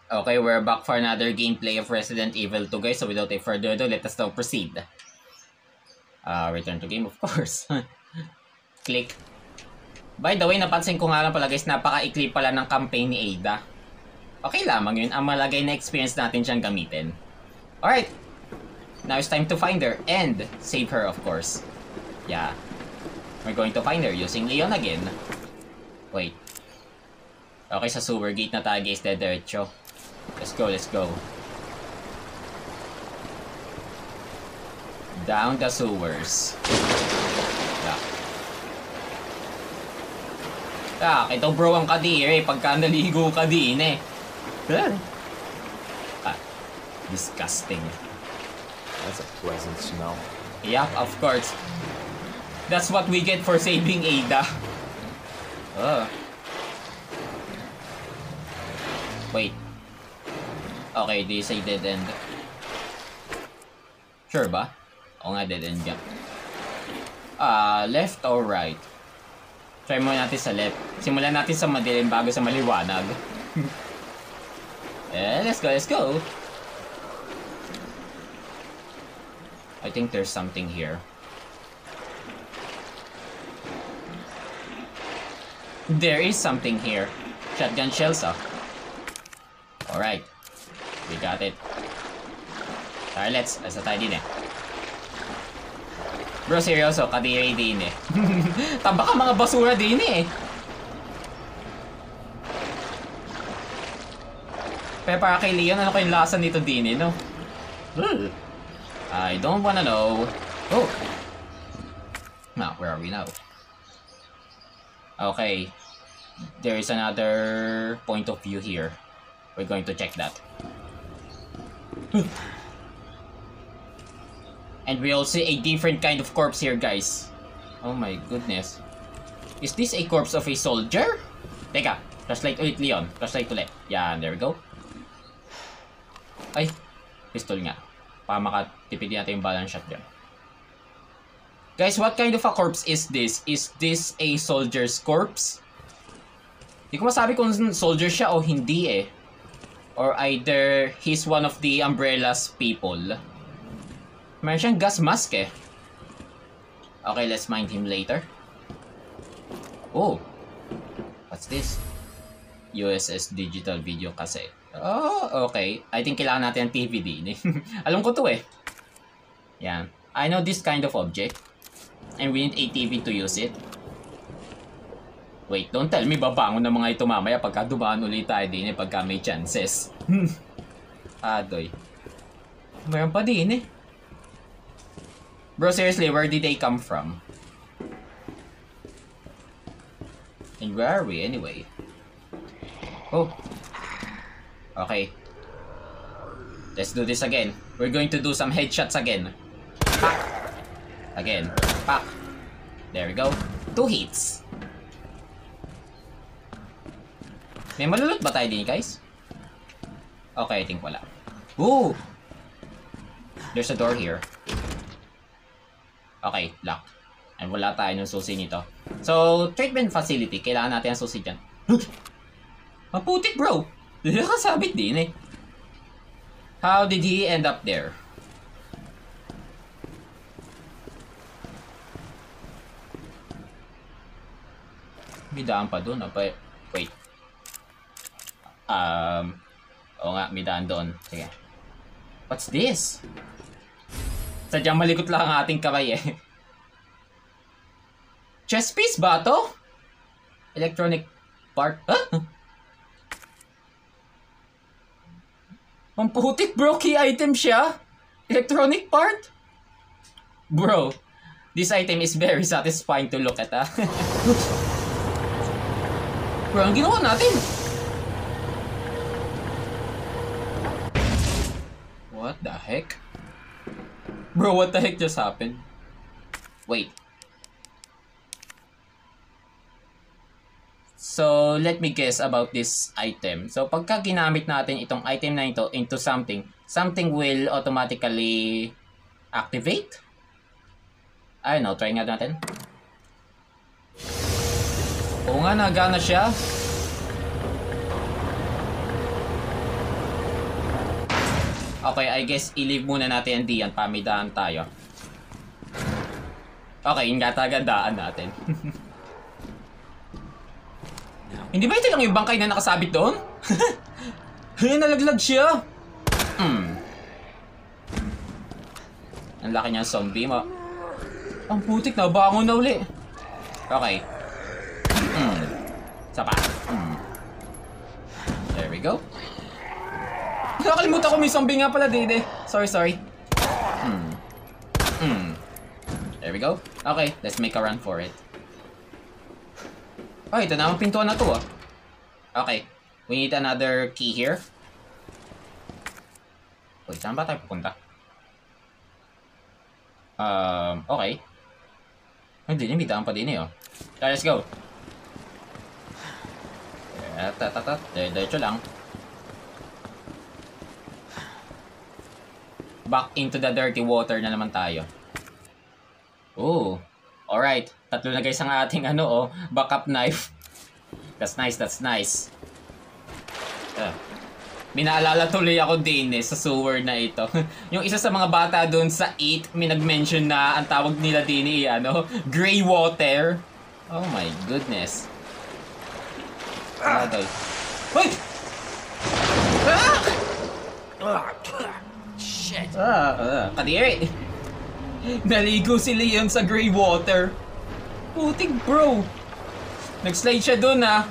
Okay, we're back for another gameplay of Resident Evil 2, guys. So without a further ado, let us now proceed. Return to game, of course. Click. By the way, napansin ko nga lang pala, guys, napaka-ikli pala ng campaign ni Ada. Okay lamang yun. Ang malagay na experience natin siyang gamitin. Alright. Now it's time to find her and save her, of course. Yeah. We're going to find her using Leon again. Wait. Okay, sa sewer gate na tayo, guys. Diretso. Let's go, let's go. Down the sewers. Ito bro ang kadiri pagka naligo ka din eh. Disgusting. That's a pleasant smell. Yeah, of course. That's what we get for saving Ada. Wait. Okay, this is a dead end. Sure ba? Oo nga, dead end yan. Left or right? Try mo natin sa left. Simulan natin sa madilim bago sa maliwanag. Let's go, let's go. I think there's something here. There is something here. Shotgun shells, Alright. We got it. Alright, let's. Asa tayo din eh. Bro, seryoso, kadiri din eh. Tamba ka mga basura din eh. Pero para kay Leon, ano kayong lasa nito din eh, no? I don't wanna know. Oh! Now, where are we now? Okay. There is another point of view here. We're going to check that. And we also see a different kind of corpse here, guys. Oh my goodness. Is this a corpse of a soldier? Teka, flashlight ulit, Leon. Flashlight ulit. Yan, there we go. Ay, pistol nga. Para makatipid natin yung balance shot dyan. Guys, what kind of a corpse is this? Is this a soldier's corpse? Hindi ko masabi kung soldier siya o hindi eh. Or either he's one of the Umbrella's people. Meron siyang gas mask eh. Okay, let's mind him later. Oh. What's this? USS digital video cassette. Oh, okay. I think kailangan natin ng TV din eh. Alam ko to eh. Yan. I know this kind of object. And we need a TV to use it. Wait, don't tell me babangon ng mga ito mamaya pagka dumaan ulit tayo din eh pagka may chances. Adoy. Mayroon pa din eh. Bro, seriously, where did they come from? And where are we anyway? Oh. Okay. Let's do this again. We're going to do some headshots again. Pak! Again. Pak! There we go. 2 hits. May malulot ba tayo din, guys? Okay, I think wala. Ooh! There's a door here. Okay, lock. And wala tayo ng susi nito. So, treatment facility. Kailangan natin ang susi dyan. Ang putik, bro! Nakasabit din eh. How did he end up there? May daan pa dun. Wait. Oo nga, may daan doon. Sige. What's this? Sadyang malikot lang ang ating kamay eh. Chest piece ba to? Electronic part? Huh? Ang putik bro, key item siya. Electronic part? Bro, this item is very satisfying to look at Bro, ang ginawa natin? What the heck? Bro, what the heck just happened? Wait. So, let me guess about this item. So, pagka ginamit natin itong item na ito into something, something will automatically activate? I don't know, try nga natin. Oo nga, nagana siya. Okay, I guess i-leave muna natin ang diyan. Pamidaan tayo. Okay, yung gata-gandaan natin. Hindi ba ito lang yung bangkay na nakasabit doon? Ayun, nalaglag siya. Ang laki niya zombie mo. Ang putik na, bangon na uli. Okay. Isa pa. There we go. Nakakalimutan ko may zombie nga pala din eh. Sorry. There we go. Okay, let's make a run for it. Oh, ito na ang pintuan na to ah. Okay, we need another key here. Wait, saan ba tayo pupunta? Okay. Hindi, may daan pa din eh oh. So, let's go. Diretso lang. Back into the dirty water na naman tayo. Oh, alright. 3 na guys ang ating backup knife. That's nice. Minaalala tuloy ako din sa sewer na ito. Yung isa sa mga bata doon sa 8, may nag-mention na ang tawag nila din gray water. Oh my goodness. Okay. Wait! Shit. Kadiri. Naligo si Leon sa gray water. Putik bro. Nag-slide siya dun ah.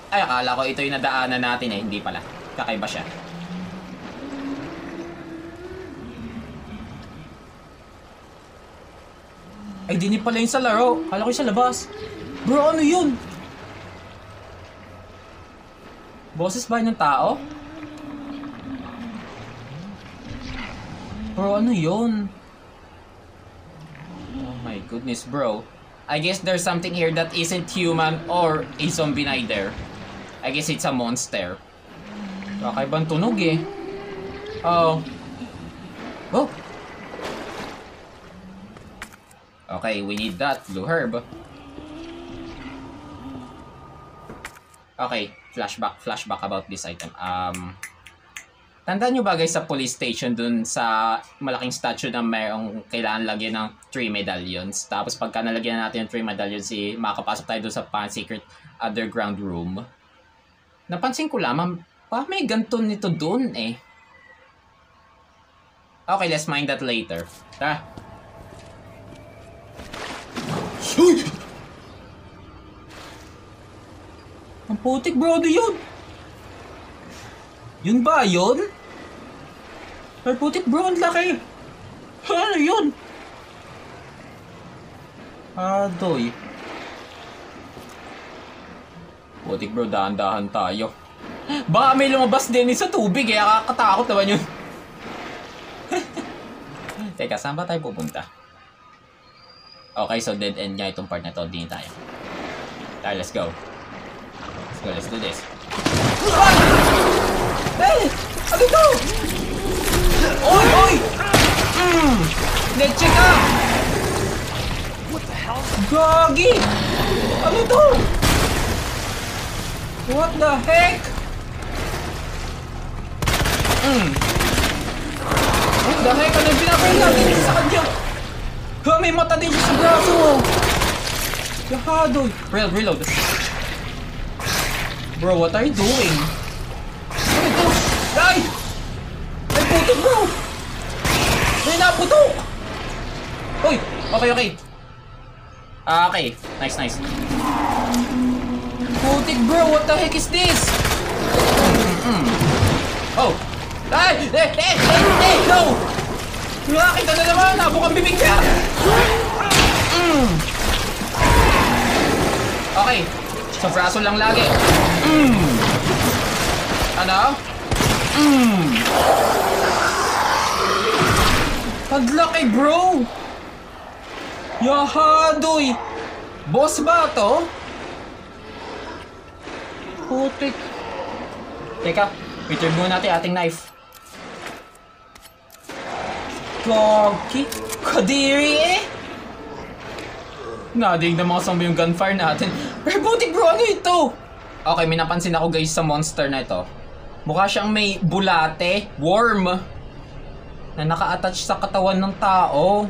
Ay, akala ko ito yung nadaanan natin eh. Hindi pala. Kakaiba siya. Ay, di pala yung sa laro. Akala ko yung sa labas. Bro, ano yun? Boses ba ng tao? Bro, ano yun? Oh my goodness, bro. I guess there's something here that isn't human or a zombie neither. I guess it's a monster. Kakaibang tunog eh. Oh. Okay, we need that blue herb. Okay, flashback about this item. Tandaan nyo ba guys sa police station dun sa malaking statue na mayroong kailangan lagyan ng 3 medallions. Tapos pagka nalagyan natin yung 3 medallions, makakapasok tayo dun sa secret underground room. Napansin ko lamang, may ganton nito dun eh. Okay, let's mind that later. Tara. Ang putik bro, ano yun? Yun ba yun? Ay putik bro, ang laki. Ano yun? Adoy. Putik bro, dahan-dahan tayo. Baka may lumabas din sa tubig eh. Kakatakot naman yun. Teka, saan ba tayo pupunta? Okay, so dead end nga itong part na to. Din tayo. Tara, let's go. Let's do this. Hey! Ano ito? Oy! Leche ka! What the hell? Gagi! Ano ito? What the heck? What the heck? Ano yung pinapay natin sa kanya? May mata din siya sa braso! Yahadoy! Reload! Bro, what are you doing? Ano ito? Ay! Ay, putok bro! May naputok! Uy! Okay. Okay. Nice. Putik bro, what the heck is this? Oh! Ay! No! Nakakita na naman! Nabok ang bibig niya! Okay. Sa braso lang lagi. Ano? Paglaki bro! Yahadoy! Boss ba to? Putik. Teka, return muna natin ating knife. Gagi! Kadiri eh! Nadig na mga zombie yung gunfire natin. Pero putik bro, ano ito? Okay, may napansin ako guys sa monster na ito. Mukha siyang may bulate, worm, na naka-attach sa katawan ng tao.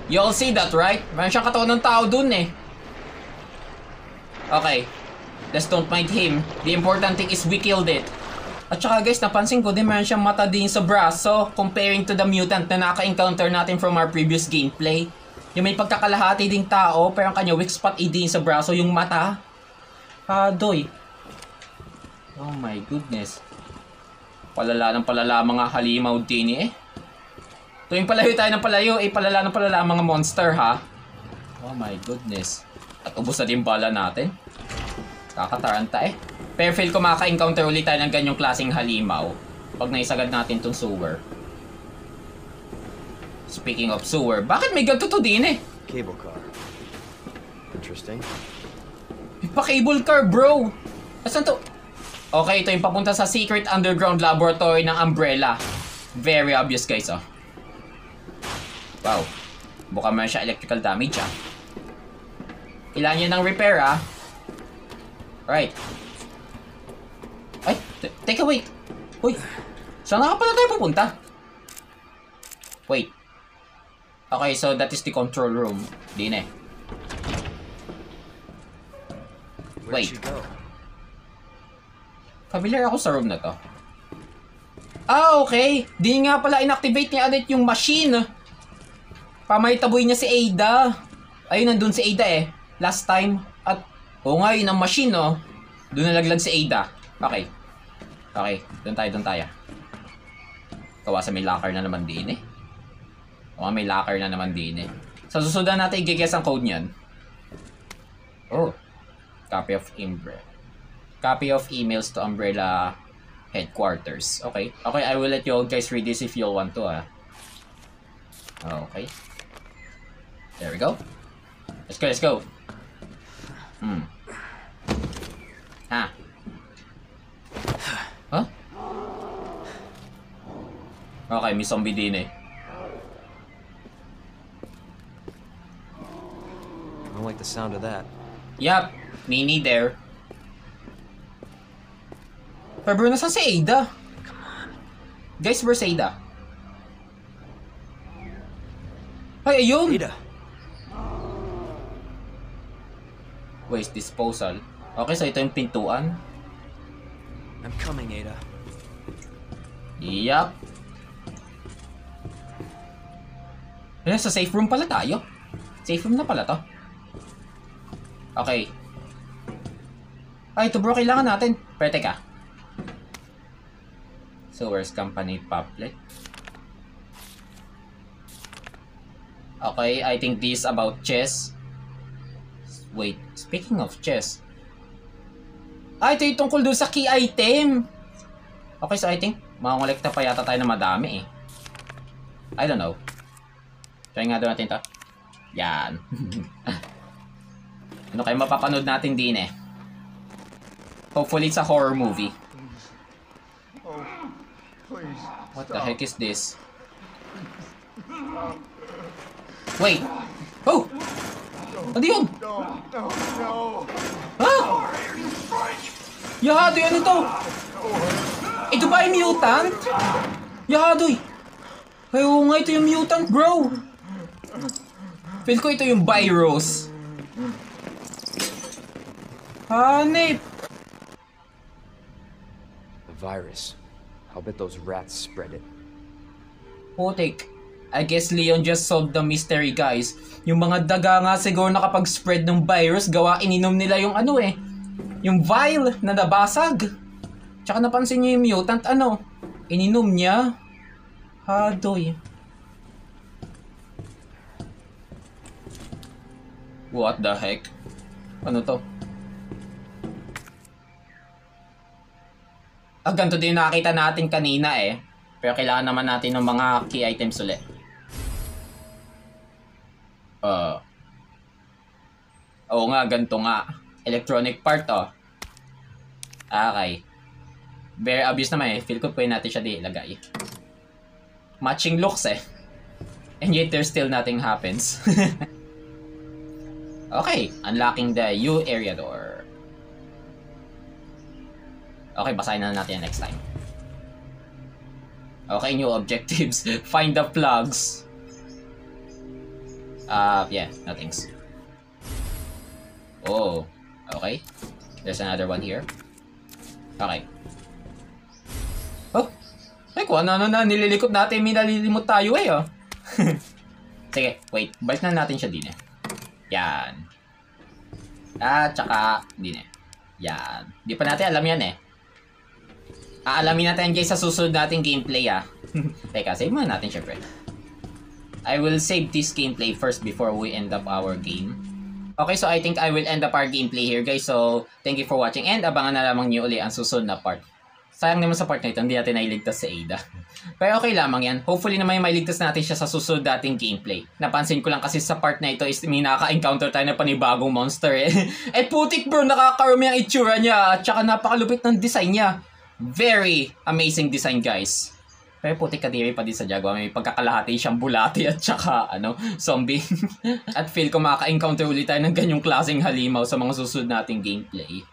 You all see that, right? Meron siyang katawan ng tao dun eh. Okay. Let's don't mind him. The important thing is we killed it. At saka guys, napansin ko din meron siyang mata din sa braso comparing to the mutant na naka-encounter natin from our previous gameplay. Yung may pagkakalahati ding tao pero ang kanya weak spot din sa braso, yung mata. Doy. Oh my goodness. Palala ng palala mga halimaw din eh. Tuwing palayo tayo ng palayo, palala ng palala mga monster ha. Oh my goodness. At ubos na din bala natin. Kakataranta eh. Pero feel ko maka-encounter ulit tayo ng ganyong klaseng halimaw pag naisagad natin tong sewer. Speaking of sewer, bakit may ganito to din eh? Cable car. Interesting. Pa-cable car bro. Asan to? Okay, ito yung papunta sa secret underground laboratory ng Umbrella. Very obvious guys oh. Wow. Baka meron siya electrical damage ah. Kailangan niya ng repair ah. Right. Ay, teka wait. Uy, saan nga pala tayo pupunta? Wait. Okay, so that is the control room. Di na eh. Wait. Familiar ako sa room na to. Ah, okay. Di nga pala inactivate niya ulit yung machine. Pamaytaboy niya si Ada. Ayun, nandun si Ada eh. Last time. At, oo nga, yun ang machine oh. Doon nalaglag si Ada. Okay. Okay, doon tayo. Kawasan may locker na naman din eh. Oo, may locker na naman din eh. Sa susunod natin i-guess ang code niyan. Oh. Copy of emails to Umbrella headquarters. Okay. Okay, I will let you all guys read this if you all want to ah. Okay. There we go. Let's go. Ha. Huh? Okay, may zombie din eh. I don't like the sound of that. Yup, me neither. Pero bro, nasaan si Ada? Guys, where's Ada? Ay, ayun! Ada. Waste disposal. Okay, so ito yung pintuan. I'm coming, Ada. Yup. Ayan, sa safe room pala tayo. Safe room na pala to. Okay. Ay, ito bro, kailangan natin. Pero teka. So, where's company public? Okay, I think this is about chess. Wait, speaking of chess. Ah, ito yung tungkol doon sa key item. Okay, so I think makangolekta pa yata tayo na madami eh. I don't know. Try nga doon natin to. Yan. Ano kayo mapapanood natin din eh. Hopefully it's a horror movie. What the heck is this? Wait! Oh! Ano yun? Ha? Yahado yan ito! Ito ba ay mutant? Yahadoy! Ay, oo nga, ito yung mutant bro! Feel ko ito yung virus. Hanip! The virus. I'll bet those rats spread it. Putik. I guess Leon just solved the mystery, guys. Yung mga daga nga siguro nakapag-spread ng virus, gawa ininom nila yung ano eh. Yung vial na nabasag. Tsaka napansin niyo yung mutant, ano? Ininom niya. Hadoy. What the heck? Ano to? Ganito din nakita natin kanina eh. Pero kailangan naman natin ng mga key items ulit. Oo nga, ganito nga. Electronic part oh. Okay. Very obvious naman eh. Feel ko pwede natin siya di ilagay. Matching looks eh. And yet there still nothing happens. Okay. Unlocking the U area door. Okay, basahin na natin next time. Okay, new objectives. Find the plugs. Yeah, nothings. Oh, okay. There's another one here. Okay. Oh, ay kung ano na nililikot natin, may nalilimot tayo eh, oh. Sige, wait. Balik na natin siya din eh. Yan. At saka, din eh. Yan. Di pa natin alam yan eh. Aalamin natin guys sa susunod nating gameplay ah. Teka, save muna natin syempre. I will save this gameplay first before we end up our game. Okay, so I think I will end up our gameplay here guys. So, thank you for watching and abangan na lamang nyo uli ang susunod na part. Sayang naman sa part na ito, hindi natin nailigtas si Ada. Pero okay lamang yan. Hopefully naman mailigtas natin siya sa susunod nating gameplay. Napansin ko lang kasi sa part na ito is may nakaka-encounter tayo na panibagong monster eh. Eh putik bro, nakakarumi ang itsura niya at saka napakalupit ng design niya. Very amazing design guys. Pero putik kadiri pa din sa Jaguar. May pagkakalahati siyang bulati at saka zombie. At feel ko makaka-encounter ulit tayo ng ganyong klaseng halimaw sa mga susunod nating gameplay.